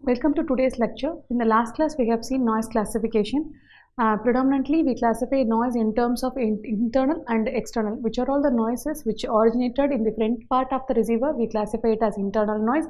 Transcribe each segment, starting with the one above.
Welcome to today's lecture. In the last class, we have seen noise classification. Predominantly, we classify noise in terms of internal and external, which are all the noises which originated in the front part of the receiver. We classify it as internal noise,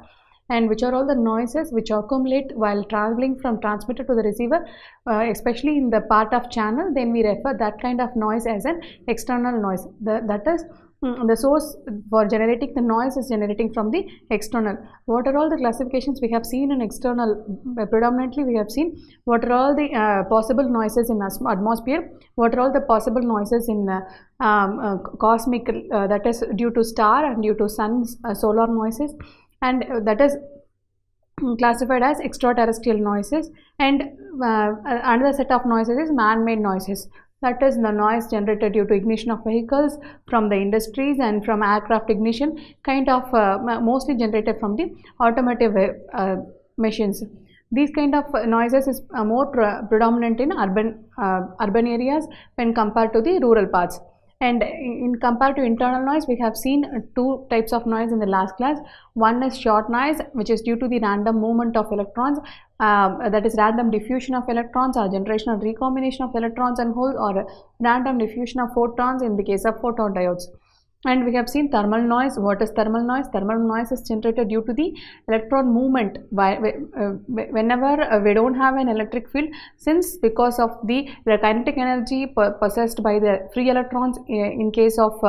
and which are all the noises which accumulate while traveling from transmitter to the receiver, especially in the part of channel. Then we refer that kind of noise as an external noise. That is, the source for generating the noise is generating from the external. What are all the classifications we have seen in external? Predominantly we have seen what are all the possible noises in atmosphere, what are all the possible noises in cosmic, that is due to star and due to sun's solar noises, and that is classified as extraterrestrial noises. And another set of noises is man-made noises. That is the noise generated due to ignition of vehicles, from the industries and from aircraft ignition, kind of mostly generated from the automotive machines. These kind of noises is more predominant in urban areas when compared to the rural parts. And in compared to internal noise, we have seen two types of noise in the last class. One is short noise, which is due to the random movement of electrons, that is random diffusion of electrons or generation or recombination of electrons and holes, or random diffusion of photons in the case of photon diodes. And we have seen thermal noise. What is thermal noise? Thermal noise is generated due to the electron movement. Whenever we don't have an electric field, since because of the kinetic energy possessed by the free electrons, in case of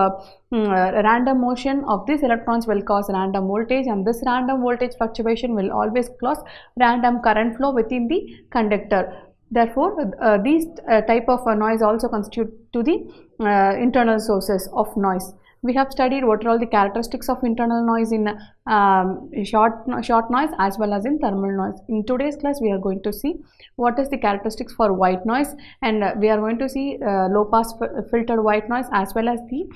random motion of these electrons will cause random voltage, and this random voltage fluctuation will always cause random current flow within the conductor. Therefore, these type of noise also constitute to the internal sources of noise. We have studied what are all the characteristics of internal noise in short noise as well as in thermal noise. In today's class, we are going to see what is the characteristics for white noise, and we are going to see low pass filtered white noise as well as the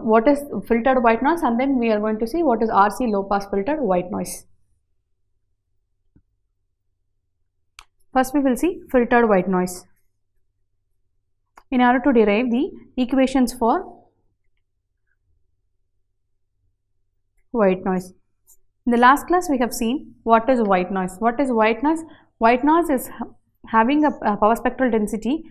what is filtered white noise, and then we are going to see what is RC low pass filtered white noise. First, we will see filtered white noise. In order to derive the equations for white noise. In the last class, we have seen what is white noise. What is white noise? White noise is having a power spectral density,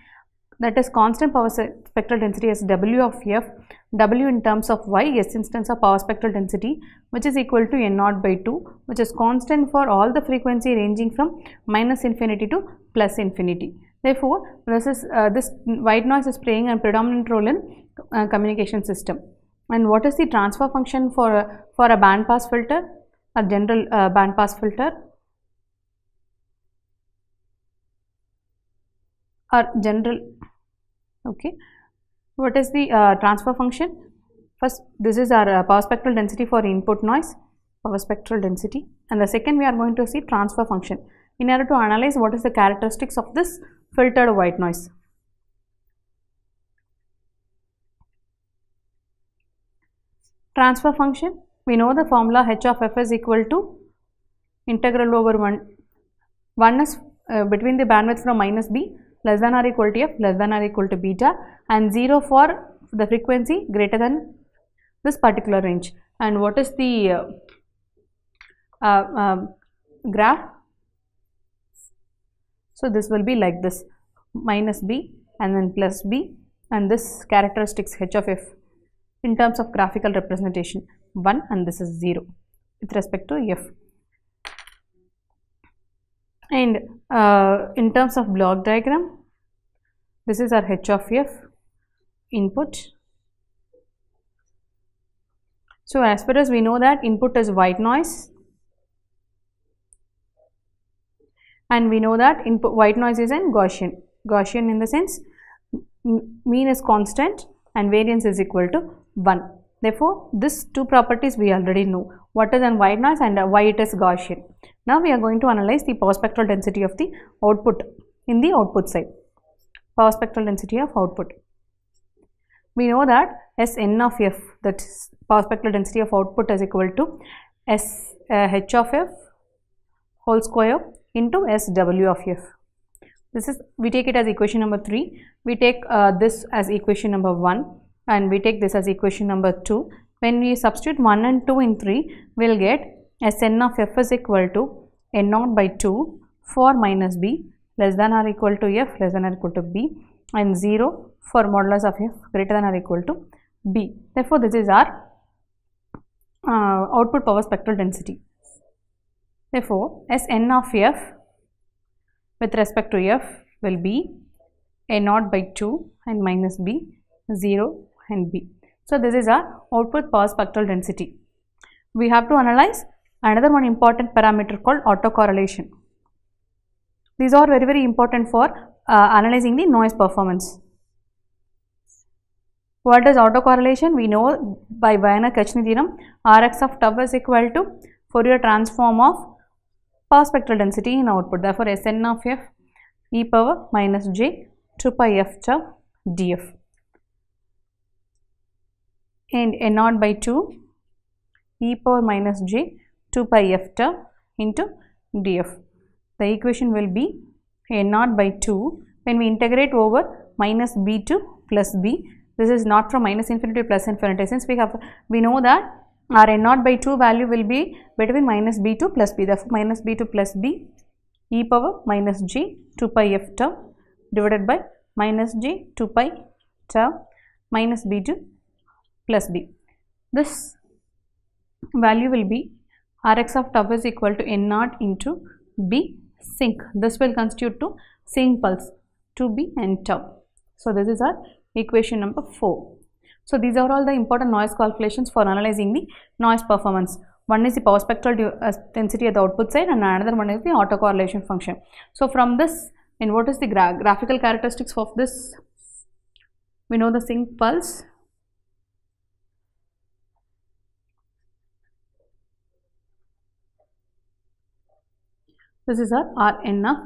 that is constant power spectral density as W of F, W in terms of Y, S instance of power spectral density, which is equal to N0 by 2, which is constant for all the frequency ranging from -infinity to +infinity. Therefore, this white noise is playing a predominant role in communication system. And what is the transfer function for a band pass filter, a general band pass filter, or general? Okay, what is the transfer function? First, this is our power spectral density for input noise, power spectral density, and the second we are going to see transfer function in order to analyze what is the characteristics of this filtered white noise. Transfer function, we know the formula H of F is equal to integral over 1 is between the bandwidth from -b less than or equal to f less than or equal to beta, and 0 for the frequency greater than this particular range. And what is the graph? So this will be like this, -b and then +b, and this characteristics H of f in terms of graphical representation 1, and this is 0 with respect to f. And in terms of block diagram, this is our H of f input. So as far as we know that input is white noise, and we know that input white noise is in Gaussian in the sense mean is constant and variance is equal to 1. Therefore, these two properties we already know, what is an white noise and why it is Gaussian. Now we are going to analyze the power spectral density of the output in the output side. Power spectral density of output. We know that Sn of f, that is power spectral density of output, is equal to H of f whole square into Sw of f. This is, we take it as equation number 3. We take this as equation number 1, and we take this as equation number 2. When we substitute 1 and 2 in 3, we will get Sn of f is equal to n naught by 2 for minus b less than or equal to f less than or equal to b, and 0 for modulus of f greater than or equal to b. Therefore, this is our output power spectral density. Therefore, Sn of f with respect to f will be a naught by 2 and minus b, 0 and b. So, this is our output power spectral density. We have to analyze another one important parameter called autocorrelation. These are very, very important for analyzing the noise performance. What is autocorrelation? We know by Wiener-Kirchner theorem, Rx of tau is equal to Fourier transform of power spectral density in output. Therefore, Sn of f e power minus j 2 pi f tau df, and n naught by 2 e power minus j 2 pi f tau into df. The equation will be n naught by 2 when we integrate over minus b to plus b. This is not from minus infinity to plus infinity, since we know that our n naught by 2 value will be between minus b to plus b. Therefore, minus b to plus b e power minus j 2 pi f tau divided by minus j 2 pi tau minus b to plus b. This value will be Rx of tau is equal to n naught into b sync. This will constitute to sync pulse 2b and tau. So, this is our equation number 4. So, these are all the important noise calculations for analyzing the noise performance. One is the power spectral density at the output side, and another one is the autocorrelation function. So, from this, and what is the graphical characteristics of this? We know the sync pulse. This is our Rn of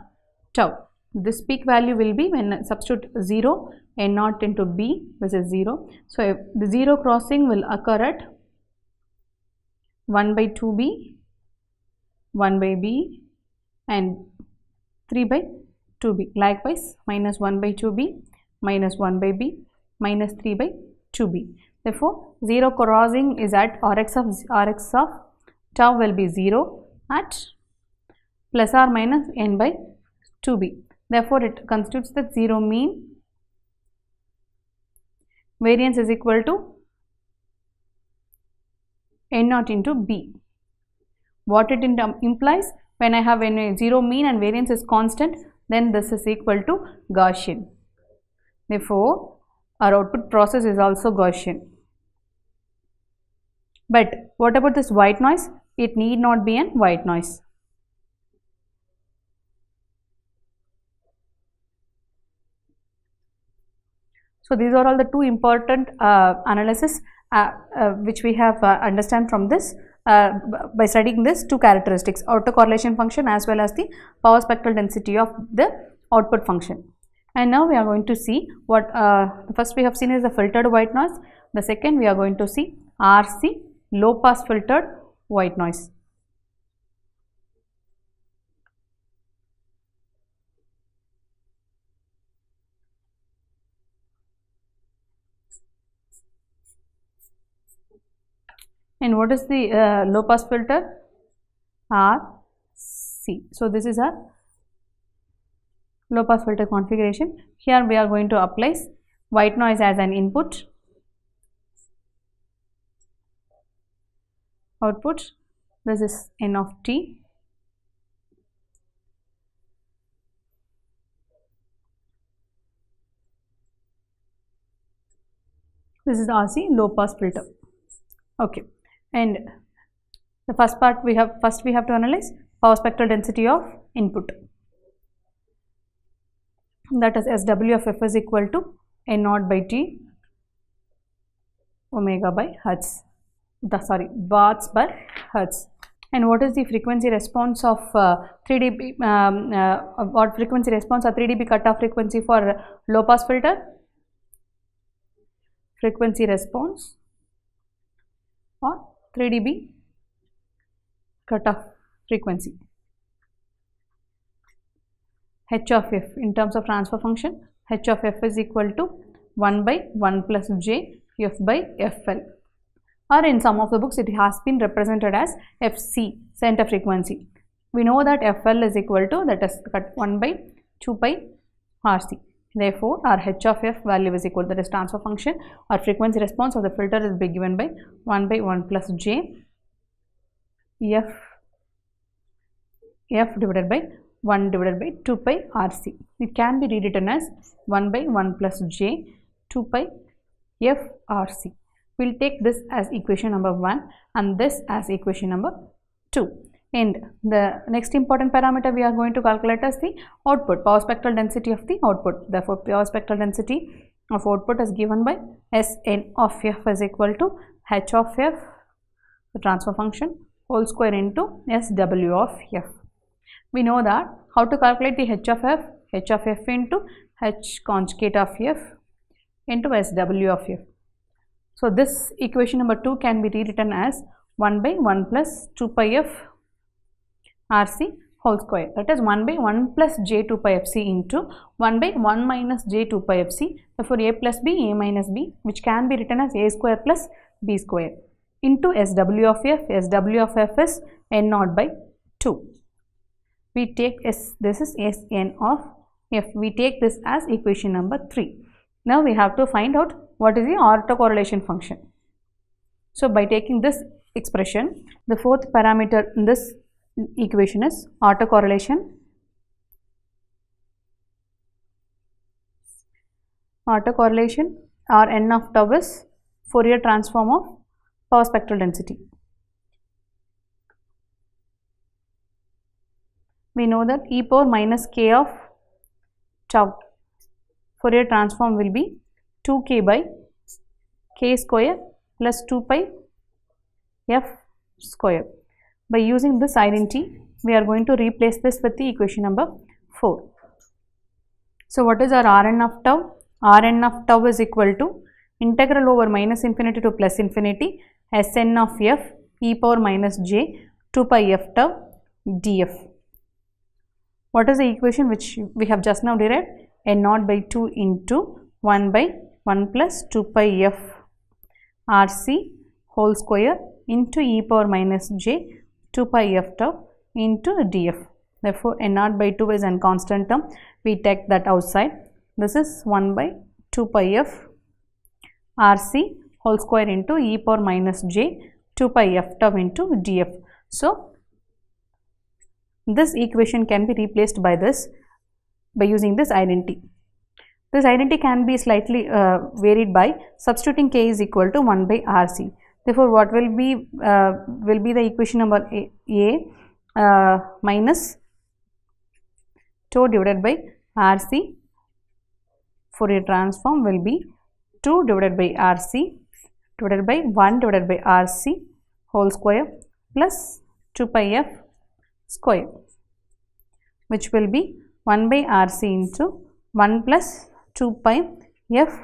tau. This peak value will be when substitute 0, n naught into b, this is 0. So, if the 0 crossing will occur at 1 by 2b, 1 by b and 3 by 2b. Likewise, minus 1 by 2b, minus 1 by b, minus 3 by 2b. Therefore, 0 crossing is at Rx of tau will be 0 at plus or minus n by 2b. Therefore, it constitutes the 0 mean. Variance is equal to n naught into b. What it implies, when I have a 0 mean and variance is constant, then this is equal to Gaussian. Therefore, our output process is also Gaussian. But what about this white noise? It need not be an white noise. So, these are all the two important analysis which we have understand from this by studying this two characteristics, autocorrelation function as well as the power spectral density of the output function. And now we are going to see what first we have seen is the filtered white noise. The second we are going to see RC, low pass filtered white noise. And what is the low pass filter? RC. So, this is our low pass filter configuration. Here we are going to apply white noise as an input, output, this is n of t, this is RC, low pass filter. Okay. And the first part we have to analyze power spectral density of input, that is SW of f is equal to n naught by t omega by hertz, watts per hertz. And what is the frequency response of 3 dB, what frequency response or 3 dB cutoff frequency for low pass filter? Frequency response or 3 dB cutoff frequency. H of f in terms of transfer function, H of f is equal to 1 by 1 plus j f by fl, or in some of the books it has been represented as fc, center frequency. We know that FL is equal to, that is 1 by 2 pi RC. Therefore, our h of f value is equal to, that is transfer function or frequency response of the filter is given by 1 by 1 plus j f divided by 1 divided by 2 pi RC. It can be rewritten as 1 by 1 plus j 2 pi f RC. We will take this as equation number 1 and this as equation number 2. And the next important parameter we are going to calculate is the output, power spectral density of the output. Therefore, power spectral density of output is given by Sn of f is equal to h of f, the transfer function, whole square into Sw of f. We know that how to calculate the h of f into h conjugate of f into Sw of f. So, this equation number 2 can be rewritten as 1 by 1 plus 2 pi f RC whole square, that is 1 by 1 plus j 2 pi fc into 1 by 1 minus j 2 pi fc. Therefore, a plus b, a minus b, which can be written as a square plus b square into Sw of f. Sw of f is n naught by 2. We take this is Sn of f. We take this as equation number 3. Now, we have to find out what is the autocorrelation function. So, by taking this expression, the fourth parameter in this equation is autocorrelation. Autocorrelation or n of tau is Fourier transform of power spectral density. We know that e power minus k of tau Fourier transform will be 2k by k square plus 2 pi f square. By using this identity, we are going to replace this with the equation number 4. So, what is our Rn of tau? Rn of tau is equal to integral over minus infinity to plus infinity Sn of f e power minus j 2 pi f tau df. What is the equation which we have just now derived? N naught by 2 into 1 by 1 plus 2 pi f RC whole square into e power minus j 2 pi f tau into df. Therefore, n naught by 2 is a constant term. We take that outside. This is 1 by 2 pi f RC whole square into e power minus j 2 pi f tau into df. So, this equation can be replaced by this by using this identity. This identity can be slightly varied by substituting k is equal to 1 by RC. Therefore, what will be the equation number a minus tau divided by RC. Fourier transform will be 2 divided by RC divided by 1 divided by RC whole square plus 2 pi f square, which will be 1 by RC into 1 plus 2 pi f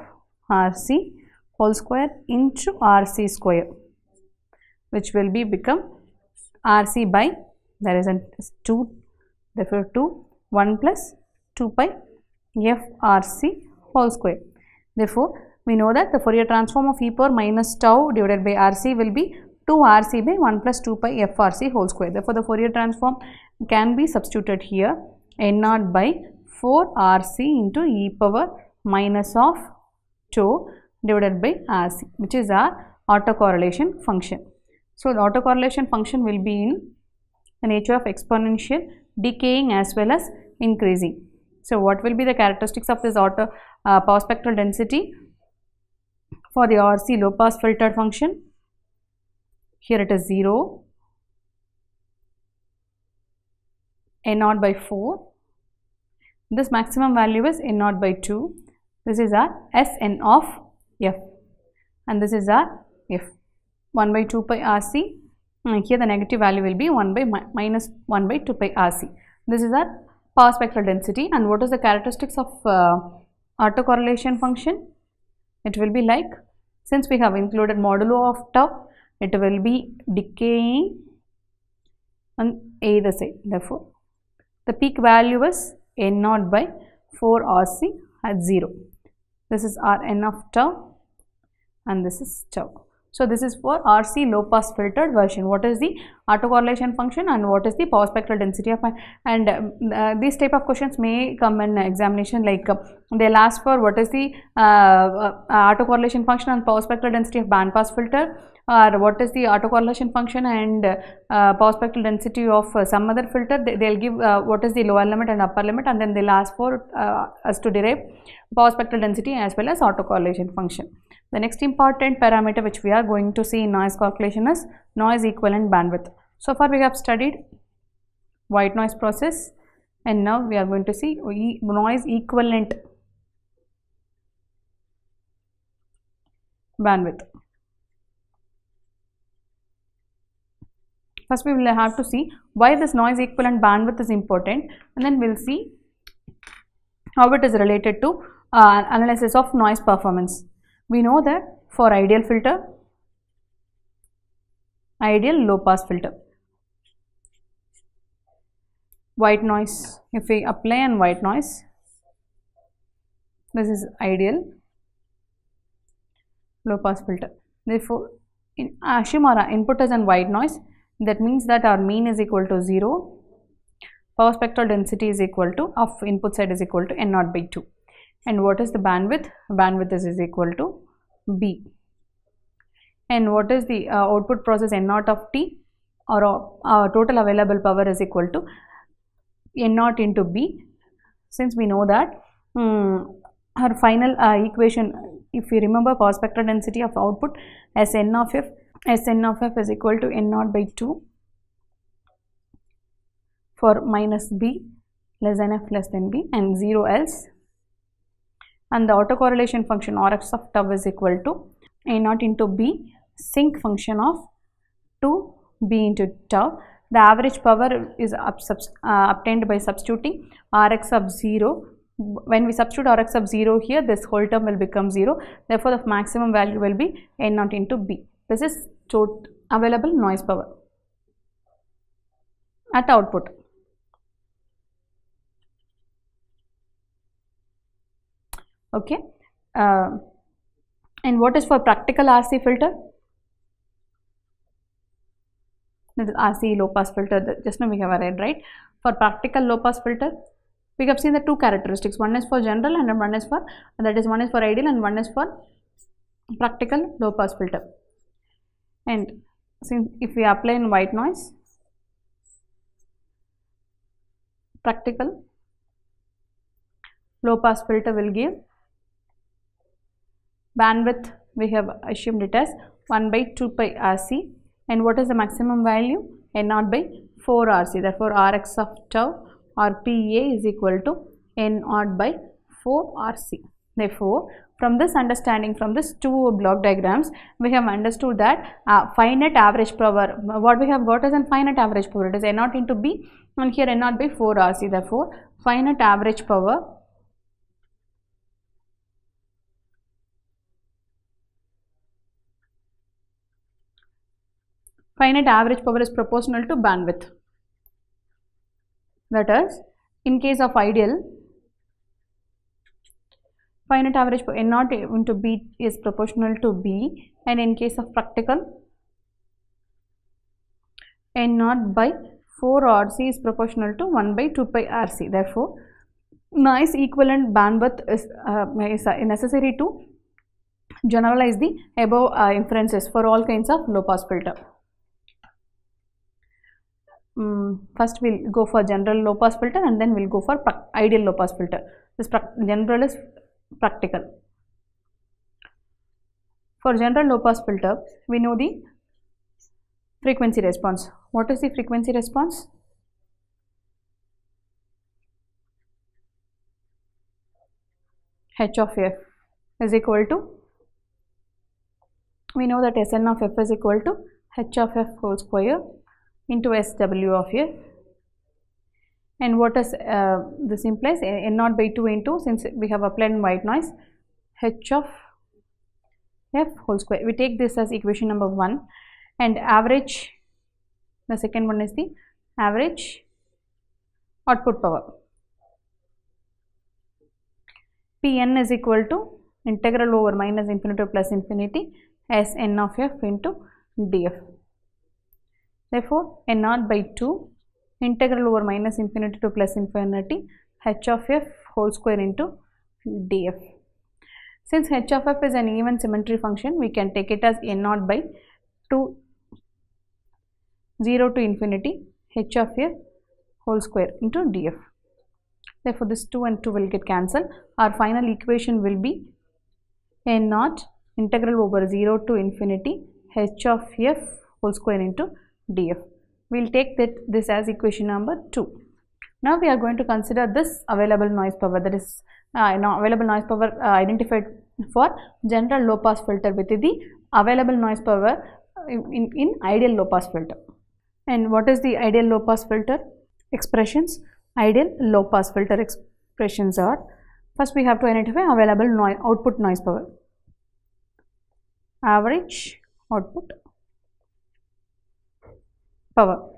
RC whole square into RC square, which will be become RC by, there is a 2, therefore 2 1 plus 2 pi f RC whole square. Therefore, we know that the Fourier transform of e power minus tau divided by RC will be 2 RC by 1 plus 2 pi f RC whole square. Therefore, the Fourier transform can be substituted here, n naught by 4 RC into e power minus of tau divided by RC, which is our autocorrelation function. So, the autocorrelation function will be in the nature of exponential, decaying as well as increasing. So, what will be the characteristics of this power spectral density for the RC low pass filtered function? Here it is 0, n naught by 4, this maximum value is n naught by 2, this is our Sn of f, and this is our f, 1 by 2 pi RC, and here the negative value will be 1 by minus 1 by 2 pi RC. This is our power spectral density. And what is the characteristics of autocorrelation function? It will be like, since we have included modulo of tau, it will be decaying on either side. Therefore, the peak value is n naught by 4 RC at 0. This is Rn of tau and this is tau. So this is for RC low pass filtered version. What is the autocorrelation function and what is the power spectral density of, and these type of questions may come in examination, like they'll ask for what is the autocorrelation function and power spectral density of band pass filter, or what is the autocorrelation function and power spectral density of some other filter. They'll give what is the lower limit and upper limit, and then they'll ask for us to derive power spectral density as well as autocorrelation function. The next important parameter which we are going to see in noise calculation is noise equivalent bandwidth. So far we have studied white noise process, and now we are going to see noise equivalent bandwidth. First we will have to see why this noise equivalent bandwidth is important, and then we will see how it is related to analysis of noise performance. We know that for ideal filter, ideal low pass filter, white noise, if we apply an white noise, this is ideal low pass filter. Therefore, assume our input is an white noise, that means that our mean is equal to 0, power spectral density is equal to, of input side is equal to N0 by 2. And what is the bandwidth? Bandwidth is equal to B. And what is the output process N0 of T, or total available power is equal to N0 into B. Since we know that our final equation, if you remember, power spectral density of output as N of F, Sn of F is equal to N0 by 2 for minus B less than F less than B and 0 else. And the autocorrelation function Rx of tau is equal to A0 into B sinc function of 2B into tau. The average power is obtained by substituting Rx of 0. When we substitute Rx of 0 here, this whole term will become 0. Therefore, the maximum value will be A0 into B. This is total available noise power at output. Okay, and what is for practical RC filter? This is RC low pass filter. Just now we have read, right? For practical low pass filter, we have seen the two characteristics. One is for general and one is for, that is, one is for ideal and one is for practical low pass filter. And since if we apply in white noise, practical low pass filter will give bandwidth, we have assumed it as 1 by 2 pi RC, and what is the maximum value? N0 by 4 RC. Therefore, Rx of tau or PA is equal to N0 by 4 RC. Therefore, from this understanding, from this two block diagrams, we have understood that finite average power, what we have got is an finite average power, it is N0 into B, and here N0 by 4 RC. Therefore, finite average power is proportional to bandwidth. That is, in case of ideal, finite average power N0 into B is proportional to B, and in case of practical, N0 by 4 RC is proportional to 1 by 2 pi RC. Therefore, noise equivalent bandwidth is necessary to generalize the above inferences for all kinds of low pass filter. First we will go for general low pass filter and then we will go for ideal low pass filter. This general is practical. For general low pass filter, we know the frequency response. What is the frequency response? H of F is equal to, we know that Sn of F is equal to H of F whole square into SW of F, and what is this implies? N0 by 2 into, since we have applied white noise, H of F whole square. We take this as equation number 1, and average, the second one is the average output power. Pn is equal to integral over minus infinity to plus infinity as n of f into df. Therefore, n naught by 2 integral over minus infinity to plus infinity h of f whole square into df. Since h of f is an even symmetry function, we can take it as n naught by 2 0 to infinity h of f whole square into df. Therefore, this 2 and 2 will get cancelled. Our final equation will be n naught integral over 0 to infinity h of f whole square into df. We will take this as equation number 2. Now we are going to consider this available noise power, that is available noise power identified for general low pass filter with the available noise power in ideal low pass filter. And what is the ideal low pass filter expressions? Ideal low pass filter expressions are, first we have to identify available output noise power, average output power,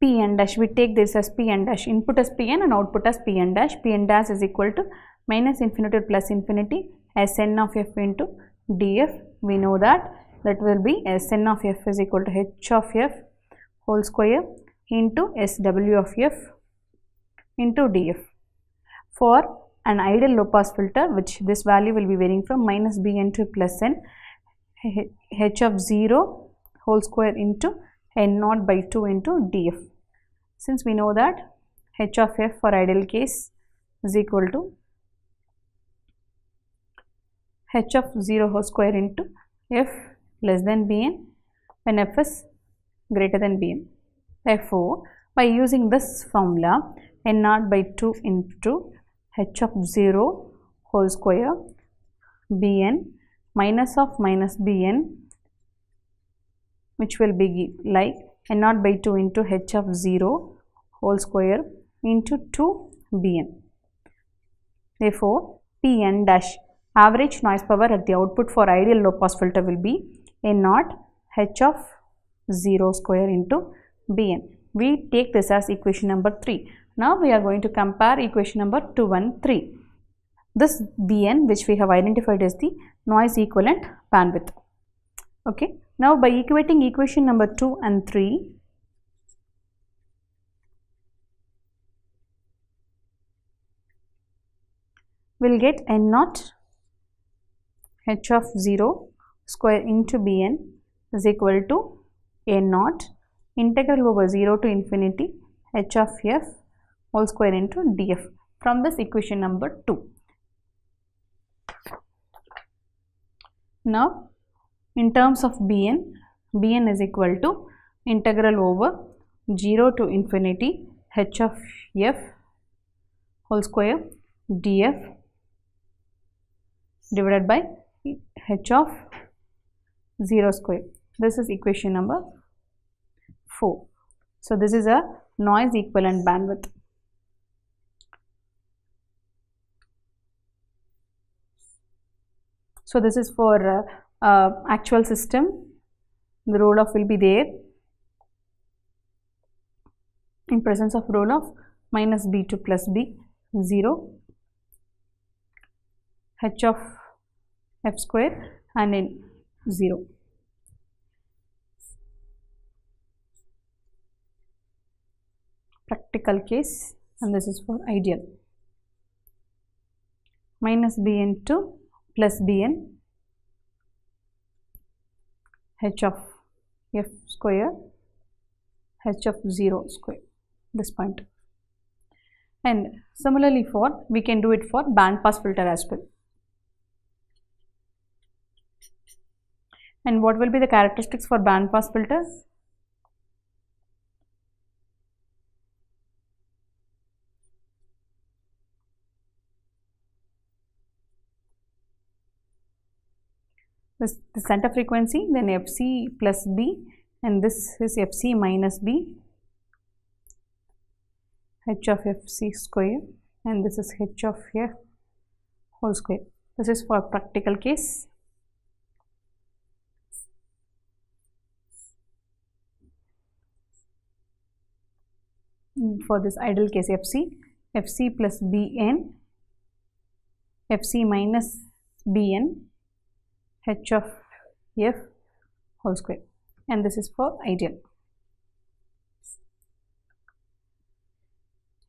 Pn dash. We take this as Pn dash, input as Pn and output as Pn dash. Pn dash is equal to minus infinity to plus infinity Sn of f into df. We know that will be Sn of f is equal to h of f whole square into Sw of f into df. For an ideal low pass filter, which this value will be varying from minus bn to plus n, h of 0 whole square into n naught by 2 into df. Since we know that h of f for ideal case is equal to h of 0 whole square into f less than bn when f is greater than bn. Therefore, by using this formula, n naught by 2 into h of 0 whole square bn minus of minus bn, which will be like n naught by 2 into h of 0 whole square into 2 bn. Therefore, Pn dash, average noise power at the output for ideal low pass filter, will be n naught h of 0 square into bn. We take this as equation number 3. Now we are going to compare equation number 2 and 3. This bn, which we have identified as the noise equivalent bandwidth. Okay. Now by equating equation number 2 and 3, we will get n naught h of 0 square into bn is equal to n naught integral over 0 to infinity h of f whole square into df from this equation number 2. Now in terms of bn is equal to integral over 0 to infinity h of f whole square df divided by h of 0 square. This is equation number 4. So this is a noise equivalent bandwidth. So this is for actual system. The roll off will be there in presence of roll off minus b to plus b 0 h of f square and in 0. Practical case, and this is for ideal. Minus bn to plus bn h of f square h of 0 square, this point. And similarly for, we can do it for band pass filter as well. And what will be the characteristics for band pass filter? This the center frequency, then fc plus b, and this is fc minus b, h of fc square, and this is h of f whole square. This is for practical case. For this ideal case, fc plus bn, fc minus bn, h of f whole square, and this is for ideal.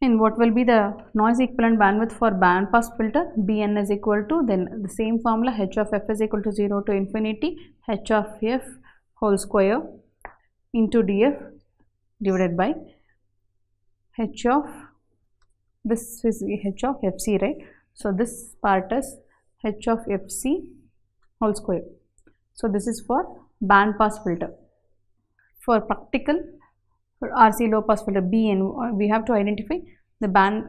And what will be the noise equivalent bandwidth for band pass filter? Bn is equal to, then the same formula, h of f is equal to 0 to infinity h of f whole square into df divided by h of, this is h of fc, right? So this part is h of fc whole square. So this is for band pass filter. For practical RC low pass filter Bn, we have to identify the band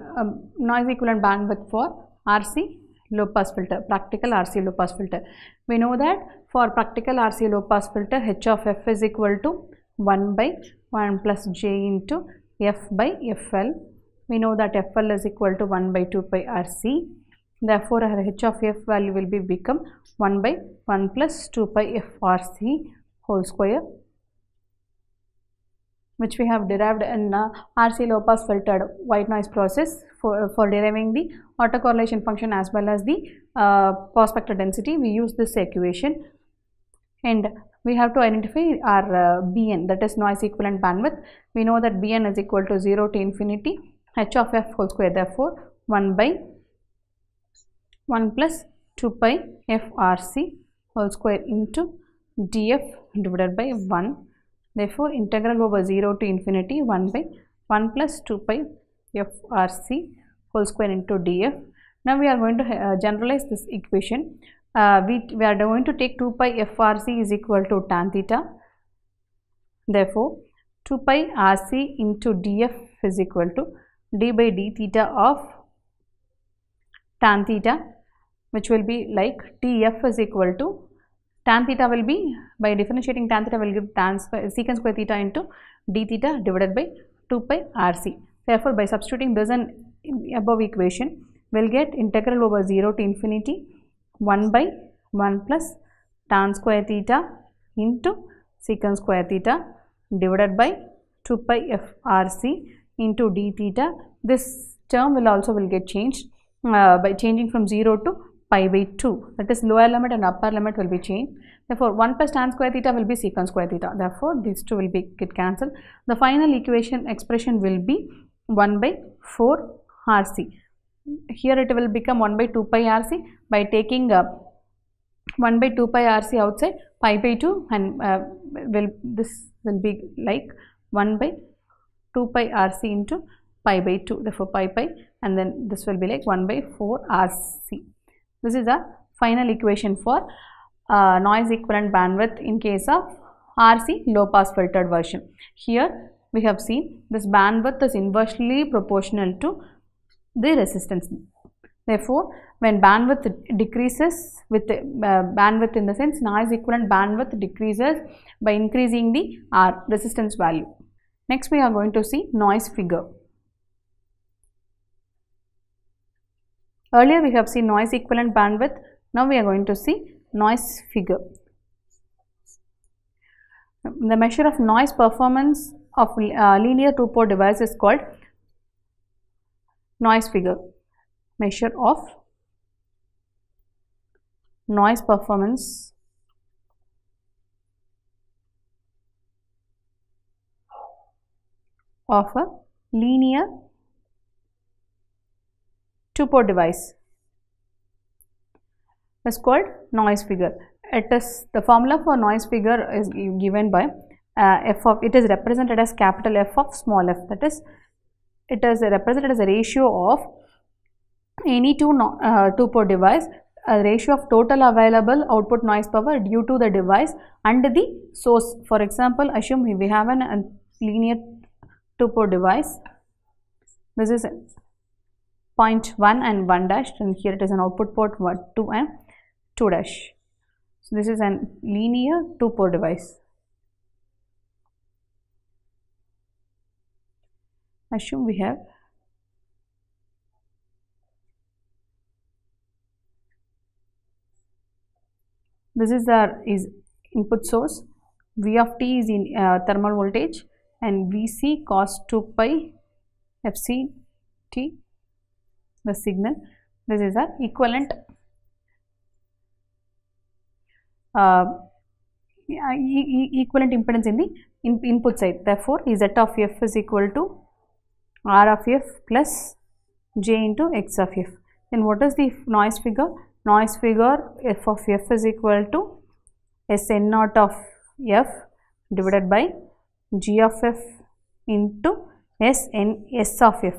noise equivalent bandwidth for RC low pass filter, practical RC low pass filter. We know that for practical RC low pass filter, h of f is equal to 1 by 1 plus j into f by fl. We know that fl is equal to 1 by 2 pi RC. Therefore, our h of f value will be become 1 by 1 plus 2 pi f RC whole square, which we have derived in RC low pass filtered white noise process for deriving the autocorrelation function as well as the pass vector density. We use this equation, and we have to identify our Bn, that is noise equivalent bandwidth. We know that Bn is equal to 0 to infinity h of f whole square, therefore 1 by 1 plus 2 pi f RC whole square into df divided by 1. Therefore, integral over 0 to infinity 1 by 1 plus 2 pi f RC whole square into df. Now, we are going to generalize this equation. We are going to take 2 pi f RC is equal to tan theta. Therefore, 2 pi RC into df is equal to d by d theta of tan theta, which will be like tf is equal to, tan theta will be, by differentiating tan theta will give secant square theta into d theta divided by 2 pi RC. Therefore, by substituting this in above equation, we will get integral over 0 to infinity 1 by 1 plus tan square theta into secant square theta divided by 2 pi f RC into d theta. This term will get changed by changing from 0 to pi by 2, that is lower limit and upper limit will be changed. Therefore, 1 plus tan square theta will be secant square theta. Therefore, these two will get cancelled. The final expression will be 1 by 4 RC. Here it will become 1 by 2 pi RC by taking 1 by 2 pi RC outside, pi by 2, and this will be like 1 by 2 pi RC into pi by 2. Therefore, pi, and then this will be like 1 by 4 RC. This is the final equation for noise equivalent bandwidth in case of RC low pass filtered version. Here we have seen this bandwidth is inversely proportional to the resistance. Therefore, when bandwidth decreases with bandwidth in the sense noise equivalent bandwidth decreases by increasing the R resistance value. Next, we are going to see noise figure. Earlier we have seen noise equivalent bandwidth. Now we are going to see noise figure. The measure of noise performance of linear two-port device is called noise figure. Measure of noise performance of a linear two-port device is called noise figure. It is the formula for noise figure is given by f of, it is represented as capital F of small f, that is it is represented as a ratio of any two-port device, a ratio of total available output noise power due to the device and the source. For example, assume we have a linear two-port device. This is 0.1 and 1 dash, and here it is an output port 2 and 2 dash. So this is a linear two-port device. Assume we have this is our input source, V of t is in thermal voltage, and Vc cos 2 pi Fc t the signal. This is our equivalent equivalent impedance in the input side. Therefore, Z of f is equal to R of f plus J into X of f. Then what is the noise figure? Noise figure f of f is equal to Sn naught of f divided by G of f into S of f.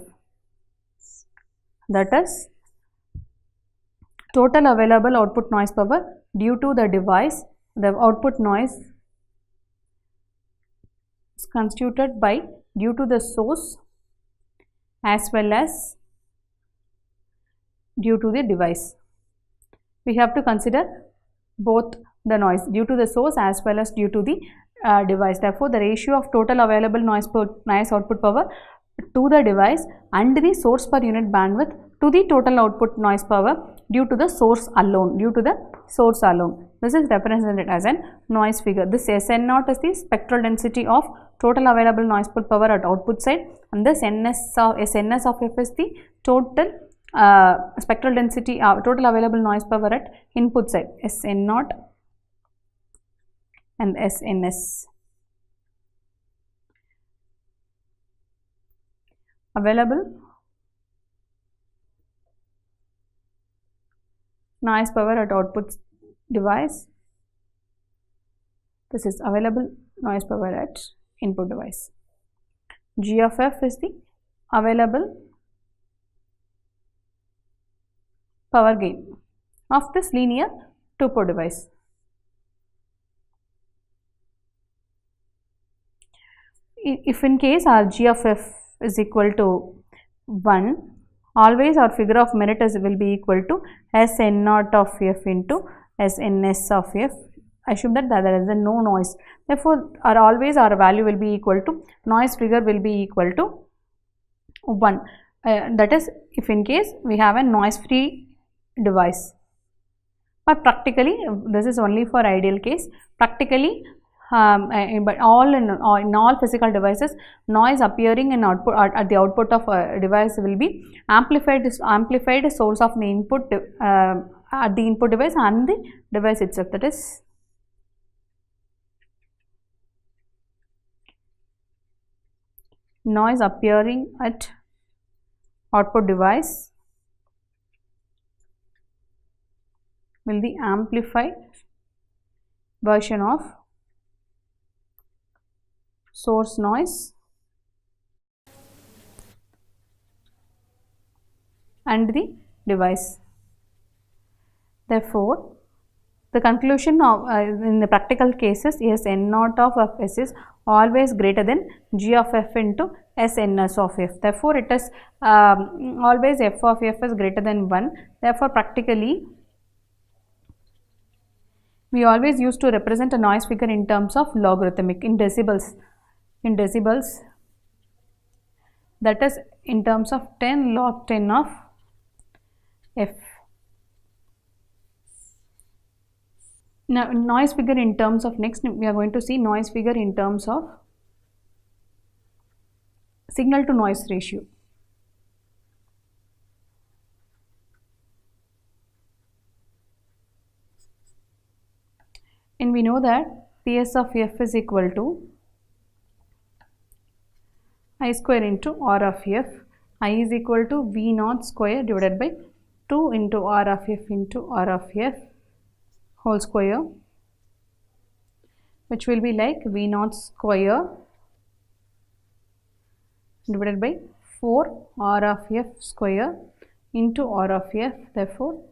That is total available output noise power due to the device. The output noise is constituted by due to the source as well as due to the device. We have to consider both the noise due to the source as well as due to the device. Therefore, the ratio of total available noise output power to the device and the source per unit bandwidth to the total output noise power due to the source alone. This is represented as a noise figure. This Sn0 is the spectral density of total available noise power at output side, and this Ns of f is the total spectral density total available noise power at input side. Sn0 and Sns. Available noise power at output device. This is available noise power at input device. G of f is the available power gain of this linear two-port device. If in case our G of f is equal to 1, always our figure of merit will be equal to Sn0 of f into Sns of f. Assume that there is no noise. Therefore, always our value will be equal to noise figure will be equal to 1. That is, if in case we have a noise free device. But practically, this is only for ideal case. Practically, but in all physical devices, noise appearing in output at the output of a device will be amplified source of the input at the input device and the device itself. That is noise appearing at output device will be amplified version of source noise and the device. Therefore, the conclusion of in the practical cases is N0 of f is always greater than G of f into Sns of f. Therefore, it is always f of f is greater than 1. Therefore, practically we always used to represent a noise figure in terms of logarithmic in decibels. That is in terms of 10 log 10 of f. Now, noise figure in terms of, next we are going to see noise figure in terms of signal to noise ratio. And we know that Ps of f is equal to I square into R of f. I is equal to V naught square divided by 2 into R of f into R of f whole square, which will be like V naught square divided by 4 R of f square into R of f. Therefore,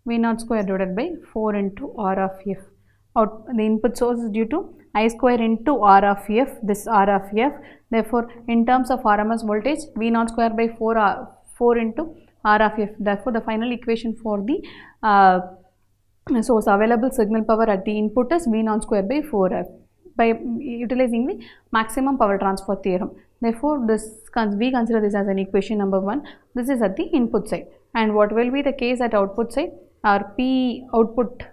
V naught square divided by 4 into R of f. The input source is due to I square into R of f, this R of f. Therefore, in terms of RMS voltage, V naught square by 4 into R of f. Therefore, the final equation for the source available signal power at the input is V naught square by 4f by utilizing the maximum power transfer theorem. Therefore, we consider this as an equation number 1. This is at the input side. And what will be the case at output side? Our P output,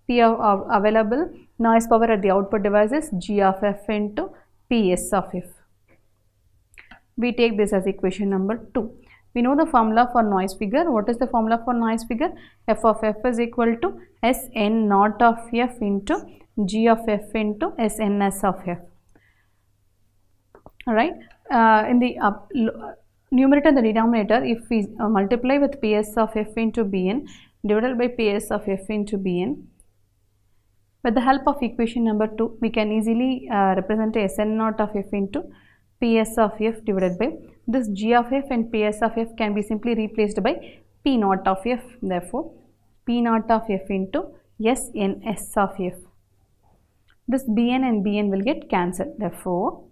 P of available noise power at the output device is G of f into Ps of f. We take this as equation number 2. We know the formula for noise figure. What is the formula for noise figure? F of f is equal to Sn naught of f into g of f into Sns of f. Alright, in the numerator and the denominator, if we multiply with Ps of f into Bn divided by Ps of f into Bn, with the help of equation number 2, we can easily represent Sn naught of f into Ps of f divided by this g of f, and Ps of f can be simply replaced by P naught of f. Therefore, P naught of f into Sns of f. This Bn and Bn will get cancelled. Therefore,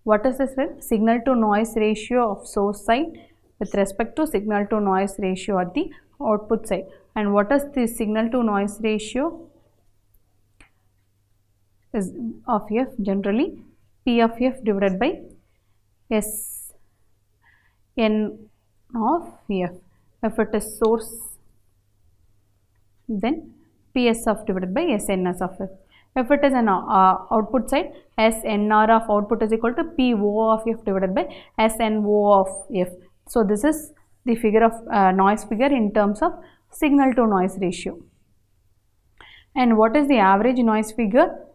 what is this? Signal to noise ratio of source side with respect to signal to noise ratio at the output side. And what is the signal to noise ratio is of f? Generally, P of f divided by Sn of f. If it is source, then Ps of divided by Sns of f. If it is an output side, Snr of output is equal to Po of f divided byСно of f. So, this is the figure of noise figure in terms of signal to noise ratio. And what is the average noise figure?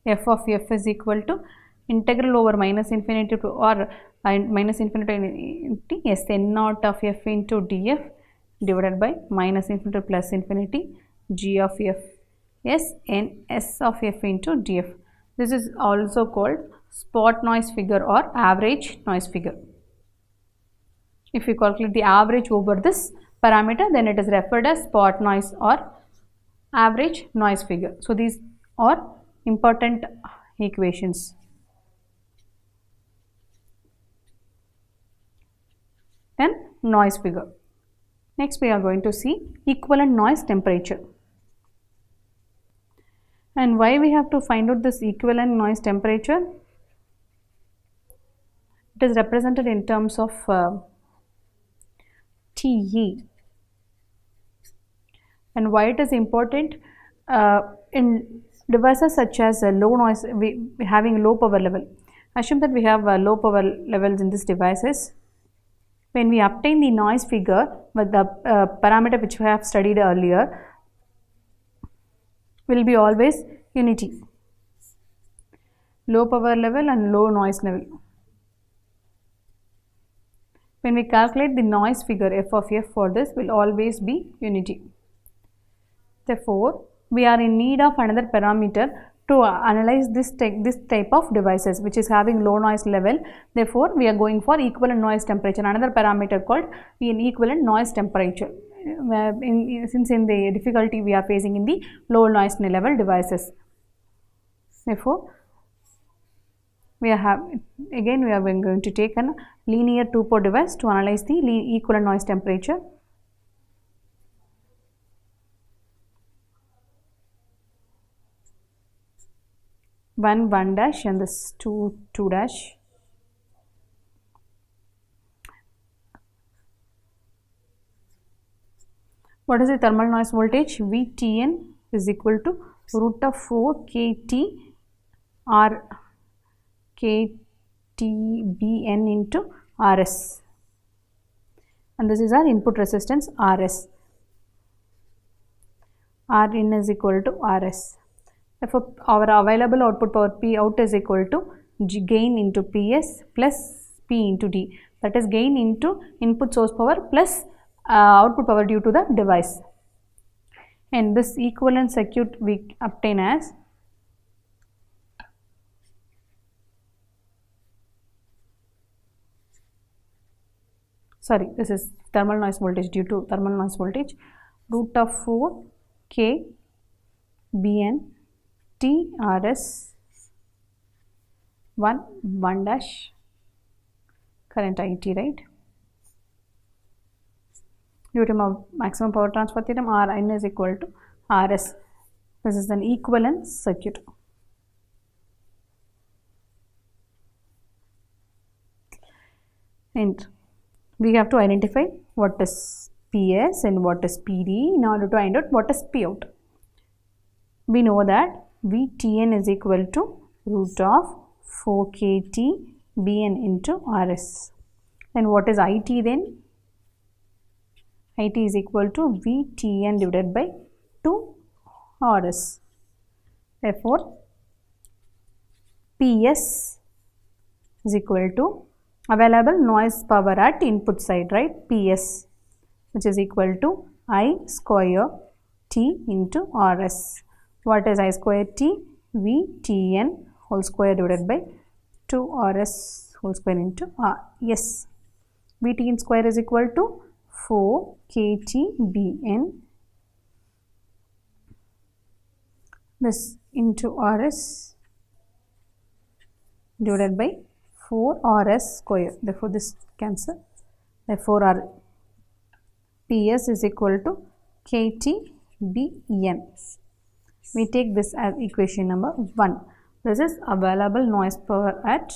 F of f is equal to integral over minus infinity to or minus infinity Sn naught of f into df divided by minus infinity plus infinity g of f Sns of f into df. This is also called spot noise figure or average noise figure. If you calculate the average over this parameter, then it is referred as spot noise or average noise figure. So, these are important equations. Then noise figure. Next, we are going to see equivalent noise temperature. And why we have to find out this equivalent noise temperature? It is represented in terms of TE. And why it is important? In devices such as low noise, having low power level. Assume that we have low power levels in these devices. When we obtain the noise figure with the parameter which we have studied earlier, will be always unity. Low power level and low noise level. When we calculate the noise figure f of f for this will always be unity. Therefore, we are in need of another parameter to analyze this type of devices which is having low noise level. Therefore, we are going for equivalent noise temperature, another parameter called equivalent noise temperature. Since in the difficulty we are facing in the low noise level devices. Therefore, we are going to take a linear two-port device to analyze the equivalent noise temperature. One dash and this two dash. What is the thermal noise voltage? Vtn is equal to root of 4 kT R KTBN into Rs, and this is our input resistance Rs. Rin is equal to Rs. Therefore, our available output power P out is equal to gain into Ps plus P into D, that is gain into input source power plus output power due to the device. And this equivalent circuit we obtain as this is thermal noise voltage due to thermal noise voltage root of 4 K Bn T Rs 1 dash current IT, right? Due to maximum power transfer theorem, Rin is equal to Rs. This is an equivalent circuit. And we have to identify what is PS and what is PD in order to find out what is P out. We know that Vtn is equal to root of 4 KT Bn into Rs. And what is IT then? IT is equal to VTN divided by 2 RS. Therefore, PS is equal to available noise power at input side, right? PS, which is equal to I square T into RS. What is I square T? VTN whole square divided by 2 RS whole square into R. Yes, VTN square is equal to 4 KTBN, this into RS divided by 4 RS square. Therefore, this cancel. Therefore, our PS is equal to KTBN. We take this as equation number 1. This is available noise power at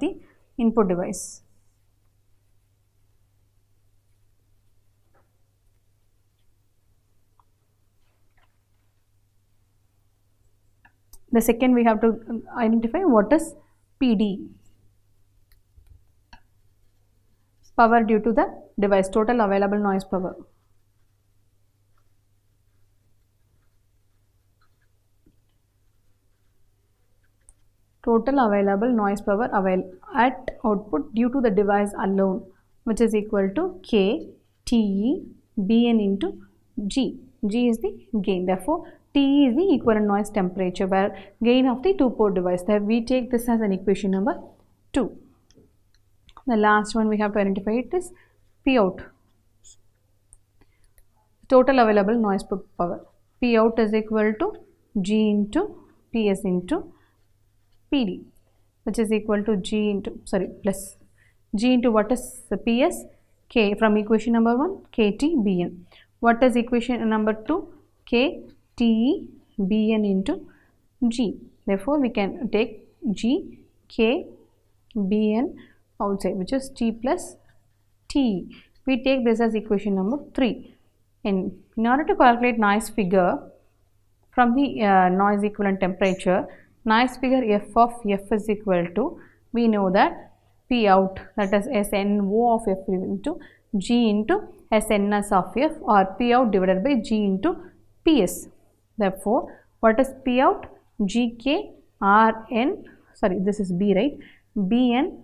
the input device. The second, we have to identify what is PD. Power due to the device, total available noise power. Total available noise power at output due to the device alone, which is equal to K TE BN into G. G is the gain. Therefore, TE is the equivalent noise temperature, where gain of the two-port device. There we take this as an equation number 2. The last one we have to identify it is P out. Total available noise power. P out is equal to G into PS into PD, which is equal to plus G into what is the PS? K from equation number 1, KTBN. What is equation number 2? KTEBN into G. Therefore, we can take G, K, BN outside, which is T plus T. We take this as equation number 3. In order to calculate noise figure from the noise equivalent temperature, noise figure F of F is equal to, we know that P out, that is SNO of F into G into SNS of F, or P out divided by G into PS. Therefore, what is P out? GK RN, sorry, this is B, right? BN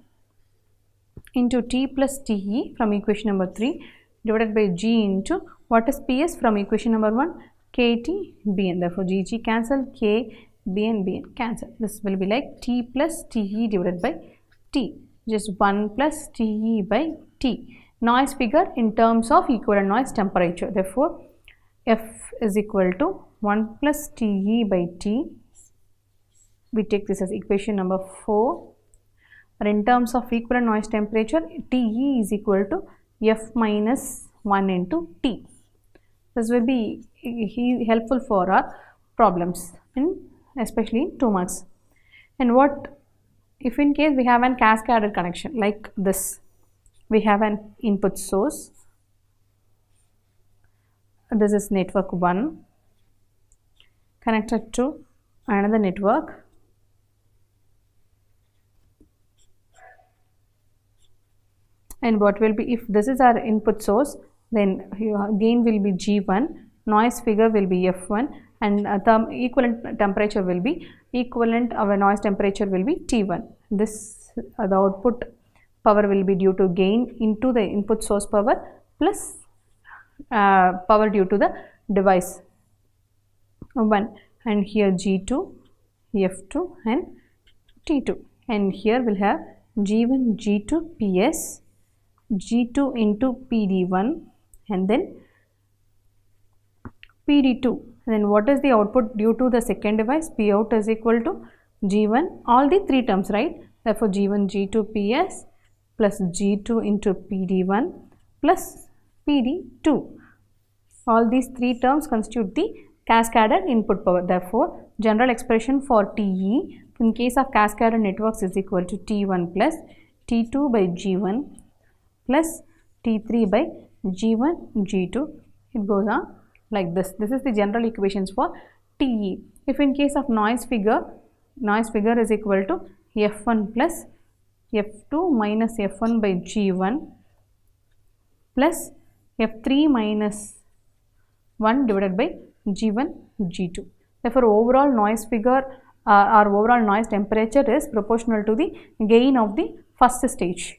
into T plus TE from equation number 3 divided by G into what is PS from equation number 1? KT BN. Therefore, GG cancel, K BN BN cancel. This will be like T plus TE divided by T, just 1 plus TE by T. Noise figure in terms of equivalent noise temperature. Therefore, F is equal to 1 plus TE by T. We take this as equation number 4. Or in terms of equivalent noise temperature, TE is equal to F minus 1 into T. This will be helpful for our problems, especially in 2 marks. And what if in case we have an cascaded connection like this? We have an input source. This is network 1 connected to another network. And what will be, if this is our input source, then gain will be G1, noise figure will be F1, and the equivalent temperature will be, equivalent of a noise temperature will be T1. This the output power will be due to gain into the input source power plus power due to the device 1, and here G2, F2 and T2, and here we'll have G1, G2 PS, G2 into PD1, and then PD2. Then what is the output due to the second device? P out is equal to G1, all the 3 terms, right? Therefore, G1, G2 PS plus G2 into PD1 plus PD2. All these 3 terms constitute the cascaded input power. Therefore, general expression for TE in case of cascaded networks is equal to T1 plus T2 by G1 plus T3 by G1 G2. It goes on like this. This is the general equations for TE. If in case of noise figure, noise figure is equal to F1 plus F2 minus F1 by G1 plus F3 minus 1 divided by G1 G2. Therefore, overall noise figure or overall noise temperature is proportional to the gain of the first stage.